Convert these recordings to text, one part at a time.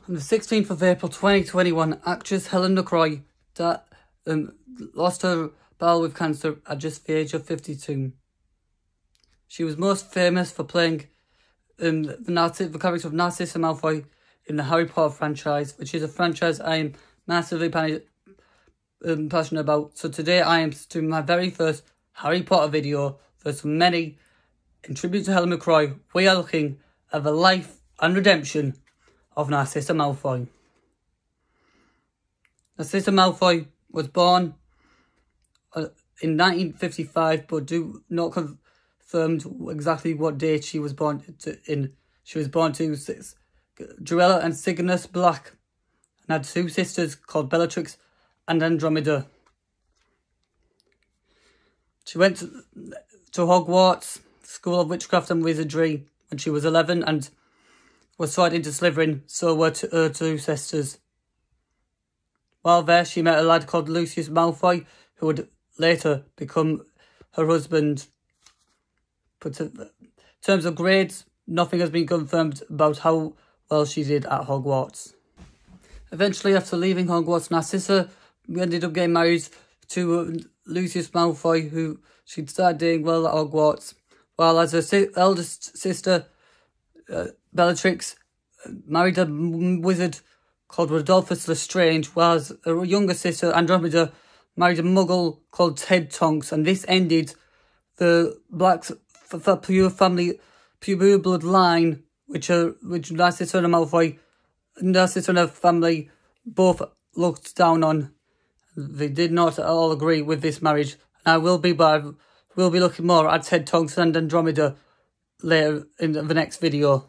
On the 16th of April 2021, actress Helen Mccroy lost her battle with cancer at just the age of 52. She was most famous for playing the character of Narcissa Malfoy in the Harry Potter franchise, which is a franchise I am massively passionate about. So today I am doing my very first Harry Potter video. There's many. In tribute to Helen Mccroy, we are looking at the life and redemption of Narcissa Malfoy. Narcissa Malfoy was born in 1955, but do not confirmed exactly what date she was born in. She was born to Joella and Cygnus Black, and had two sisters called Bellatrix and Andromeda. She went to Hogwarts School of Witchcraft and Wizardry when she was 11 and was sorted into Slytherin, so were her two sisters. While there, she met a lad called Lucius Malfoy, who would later become her husband. But in terms of grades, nothing has been confirmed about how well she did at Hogwarts. Eventually, after leaving Hogwarts, Narcissa ended up getting married to Lucius Malfoy, who she'd started dating well at Hogwarts, while as her eldest sister, Bellatrix, married a wizard called Rodolphus Lestrange, whilst her younger sister, Andromeda, married a muggle called Ted Tonks, and this ended the Black's pure blood line, which Narcissa and Malfoy, Narcissa and her family both looked down on. They did not at all agree with this marriage, and I will be looking more at Ted Tonks and Andromeda later in the next video.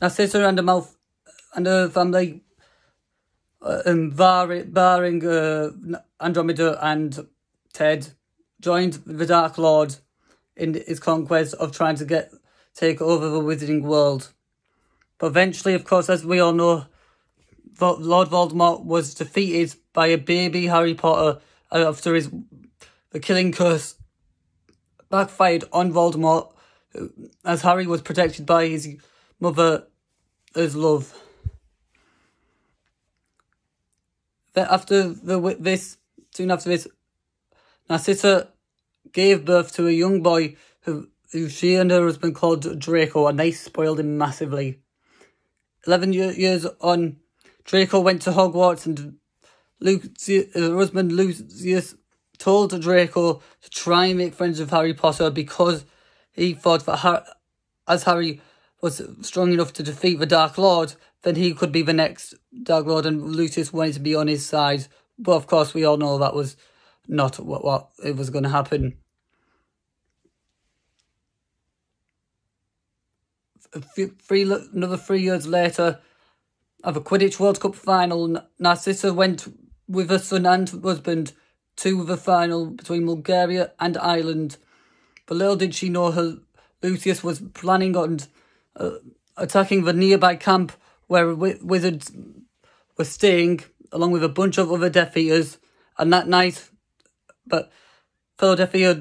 Narcissa and her family, barring Andromeda and Ted, joined the Dark Lord in his conquest of trying to take over the Wizarding World. But eventually, of course, as we all know, Lord Voldemort was defeated by a baby Harry Potter after the killing curse backfired on Voldemort, as Harry was protected by his mother's love. Soon after this, Narcissa gave birth to a young boy who she and her husband called Draco, and they spoiled him massively. 11 years on, Draco went to Hogwarts, and her husband Lucius told Draco to try and make friends with Harry Potter because he thought that as Harry was strong enough to defeat the Dark Lord, then he could be the next Dark Lord, and Lucius wanted to be on his side. But of course, we all know that was not what it was going to happen. Another 3 years later, at the Quidditch World Cup final, Narcissa went with her son and husband to the final between Bulgaria and Ireland. But little did she know Lucius was planning on attacking the nearby camp where wizards were staying, along with a bunch of other Death Eaters. And that night, fellow Death Eater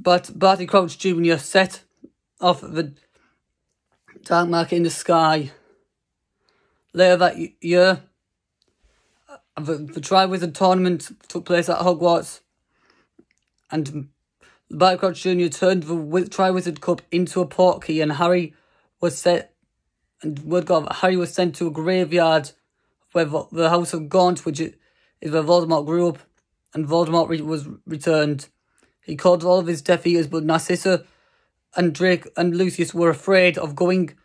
Barty Crouch Jr. set off the dark market in the sky. Later that year, the Tri-Wizard tournament took place at Hogwarts, and Barty Crouch Jr. turned the Tri-Wizard Cup into a portkey, and Harry was sent to a graveyard where the House of Gaunt, which is where Voldemort grew up, and Voldemort was returned. He called all of his Death Eaters, but Narcissa and Drake and Lucius were afraid of going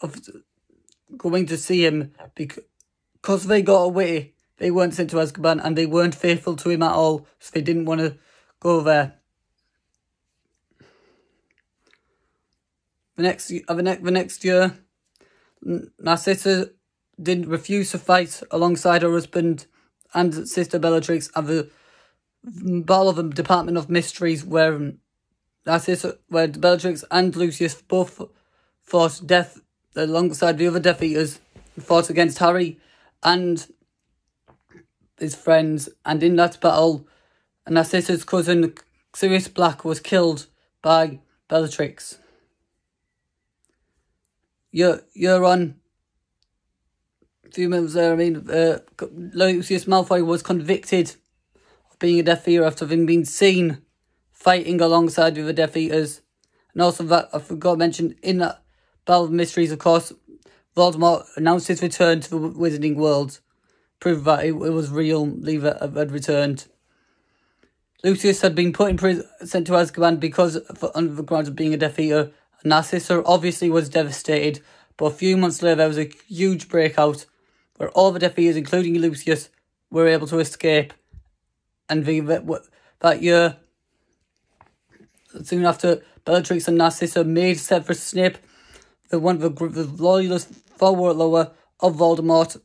to see him because they got away. They weren't sent to Azkaban, and they weren't faithful to him at all, so they didn't want to go there. The next year, Narcissa refused to fight alongside her husband and sister Bellatrix at the Battle of the Department of Mysteries, where Bellatrix and Lucius both fought death alongside the other Death Eaters, and fought against Harry and his friends. And in that battle, Narcissa's cousin Sirius Black was killed by Bellatrix. Year on, few minutes there, Lucius Malfoy was convicted of being a Death Eater after having been seen fighting alongside with the Death Eaters. And also that, I forgot to mention, in that Battle of Mysteries, of course, Voldemort announced his return to the Wizarding World, proved that it was real, Lever had returned. Lucius had been put in prison, sent to Azkaban on the grounds of being a Death Eater. Narcissa obviously was devastated, but a few months later there was a huge breakout where all the Death Eaters, including Lucius, were able to escape. And that year, soon after, Bellatrix and Narcissa made Severus Snape one of the loyalist follower of Voldemort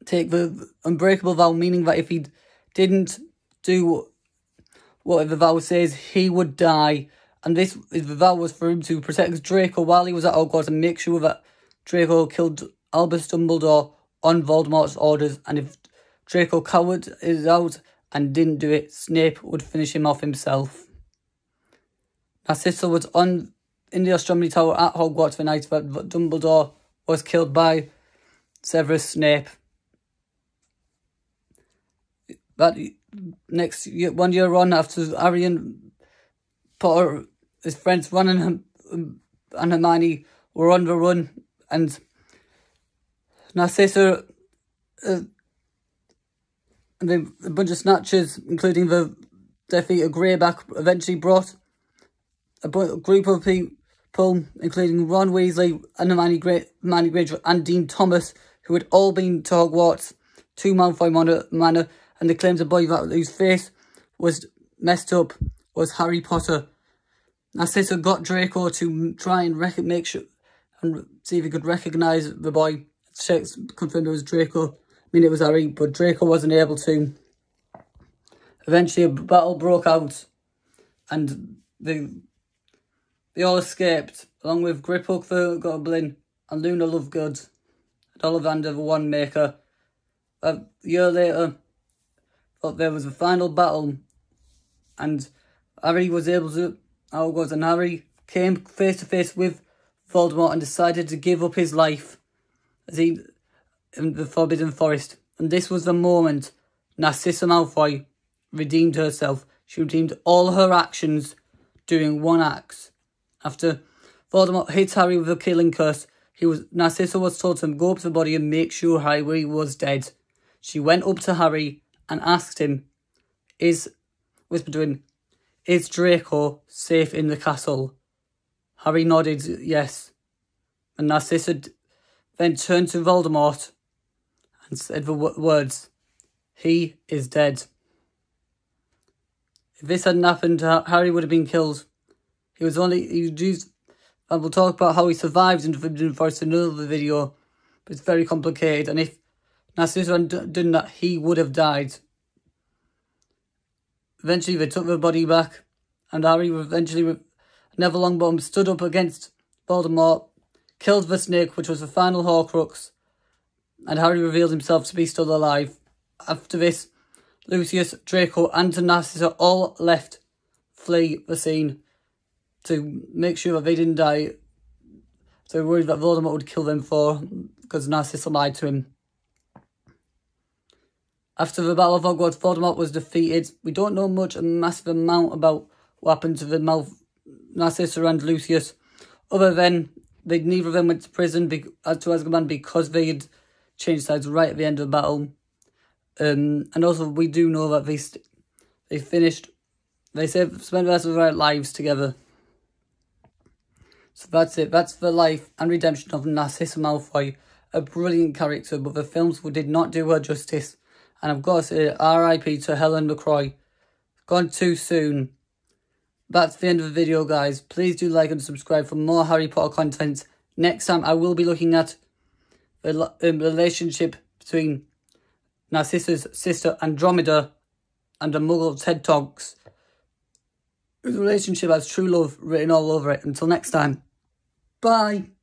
take the unbreakable vow, meaning that if he didn't do what the vow says, he would die. And the vow was for him to protect Draco while he was at Hogwarts and make sure that Draco killed Albus Dumbledore on Voldemort's orders. And if Draco cowered it out and didn't do it, Snape would finish him off himself. Narcissa was in the Astronomy Tower at Hogwarts the night that Dumbledore was killed by Severus Snape. That next year, 1 year on, after Harry and Potter, his friends Ron and Hermione were on the run, and Narcissa and a bunch of snatchers, including the Death Eater Greyback, eventually brought a group of people, including Ron Weasley and Hermione Granger and Dean Thomas, who had all been to Hogwarts, to Malfoy Manor, and they claimed the boy whose face was messed up was Harry Potter. Narcissa got Draco to try and make sure and see if he could recognise the boy. Checks confirmed it was Draco. I mean, it was Harry, but Draco wasn't able to. Eventually, a battle broke out, and they all escaped, along with Griphook the Goblin and Luna Lovegood and Ollivander the Wandmaker. A year later, there was a final battle, and Harry was able to Hogwarts, and Harry came face to face with Voldemort and decided to give up his life in the Forbidden Forest. And this was the moment Narcissa Malfoy redeemed herself. She redeemed all her actions doing one act. After Voldemort hit Harry with a killing curse, Narcissa was told to go up to the body and make sure Harry was dead. She went up to Harry and asked him, whispered to him, "Is Draco safe in the castle?" Harry nodded yes. And Narcissa then turned to Voldemort and said the words, "He is dead." If this hadn't happened, Harry would have been killed. And we'll talk about how he survived in the Forbidden Forest in another video, but it's very complicated, and if Narcissa hadn't done that, he would have died. Eventually, they took the body back, and Harry eventually, Neville Longbottom stood up against Voldemort, killed the snake, which was the final Horcrux, and Harry revealed himself to be still alive. After this, Lucius, Draco, and Narcissa all flee the scene to make sure that they didn't die. They were worried that Voldemort would kill them because Narcissa lied to him. After the Battle of Hogwarts, Voldemort was defeated. We don't know a massive amount about what happened to the Narcissa and Lucius, other than neither of them went to prison to Azkaban because they had changed sides right at the end of the battle. And also, we do know that they spent the rest of their lives together. So that's it. That's the life and redemption of Narcissa Malfoy. A brilliant character, but the films did not do her justice. And I've got to say, R.I.P. to Helen Mccroy. Gone too soon. That's the end of the video, guys. Please do like and subscribe for more Harry Potter content. Next time, I will be looking at the relationship between Narcissa's sister Andromeda and the Muggle Ted Tonks. The relationship has true love written all over it. Until next time, bye.